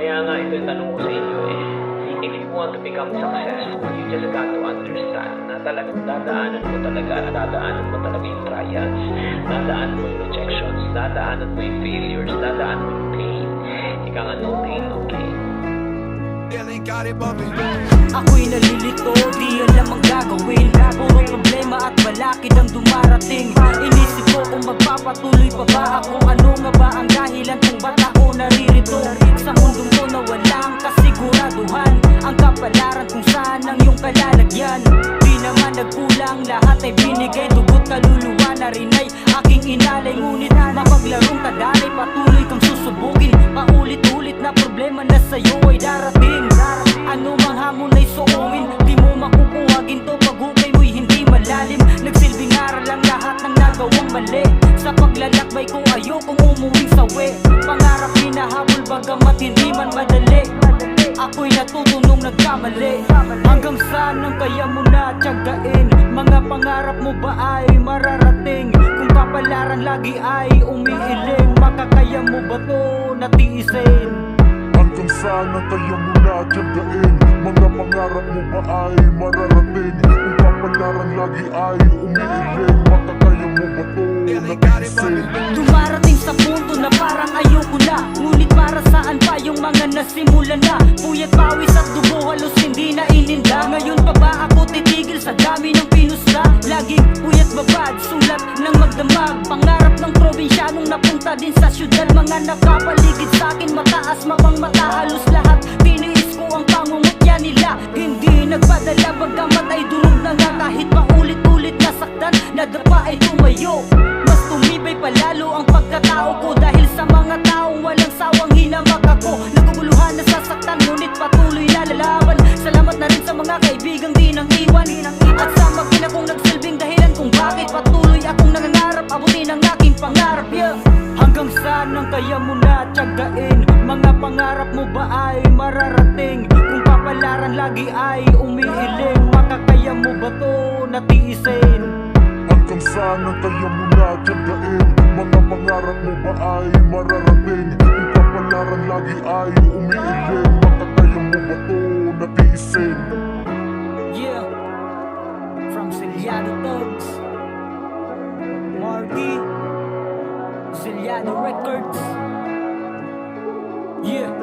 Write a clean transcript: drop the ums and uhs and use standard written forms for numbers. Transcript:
Kaya nga ito yung tanong ko sa inyo eh. If you want to become successful, you just got to understand na talagang dadaanan mo talaga yung trials, dadaanan mo yung rejections, dadaanan mo yung failures, dadaanan mo yung pain. Ika nga, no pain, no gain. Ako'y nalilito, di alam ang gagawin. Puro problema at balakid ang dumarating. Inisip ko kung magpapatuloy pa ba ako. Ano nga ba ang dahilan kung ba't ako naririto sa mundong ko na walang kasiguraduhan. Ang kapalaran kung saan ang iyong kalalagyan. Di naman nagkulang, lahat ay binigay. Dugot kaluluwa na rin ay aking inalay. Ngunit mapaglarong kadalay, patuloy kang susubukin. Paulit-ulit na problema na sa'yo ay darating. Ano mang hamon ay suungin, di mo makukuha ginto pag hukay mo'y hindi malalim. Nagsilbing aral lang lahat ng nagawang mali. Sa paglalakbay ko ayokong umuwing sawi. Pangarap hinahabol bagamat hindi man madali. Ako'y natutunong nagkamali. Hanggang saan ang kaya mo na tiyagain? Mga pangarap mo ba ay mararating? Kung kapalaran lagi ay umiiling, makakaya mo ba to natiisin? Hanggang saan ang kaya mo na tiyagain? Mga pangarap mo ba ay mararating? Kung kapalaran lagi ay umiiling, makakaya mo ba to natiisin? Dumarating sa punto na parang ayoko na. Ngunit para saan pa yung mga nasimulan na? Puyat pawis at dugo halos hindi na ininda. Ngayon pa ba ako titigil sa dami ng pinusta? Laging puyat babad, sulat ng magdamag. Pangarap ng probinsyanong napunta din sa syudad. Mga nakapaligid sa akin, mataas mapang mata. Halos lahat tiniis ko ang pangungutya nila. Hindi nagpadala bagamat ay durog na nga. Kahit paulit-ulit nasaktan, nadapa ay tumayo. Mas tumibay palalo ang pagkatao ko. Dahil sa mga taong walang sawang hinamak ako. Naguguluhan, nasasaktan, ngunit patuloy na lalaban. Salamat na rin sa mga kaibigang di nang iwan. At sa mag-ina kong nagsilbing dahilan kung bakit patuloy akong nangangarap abutin ang aking pangarap, yeah. Hanggang saan ang kaya mo na tiyagain? Mga pangarap mo ba ay mararating? Kung kapalaran lagi ay umiiling, makakaya mo ba to natiisin? Hanggang saan ang kaya mo na tiyagain? Mga pangarap mo ba ay mararating? Kung kapalaran lagi ay umiiling, makakaya mo ba to natiisin? Yeah, from Ziliado Thugs, Marty, Ziliado Records. Yeah.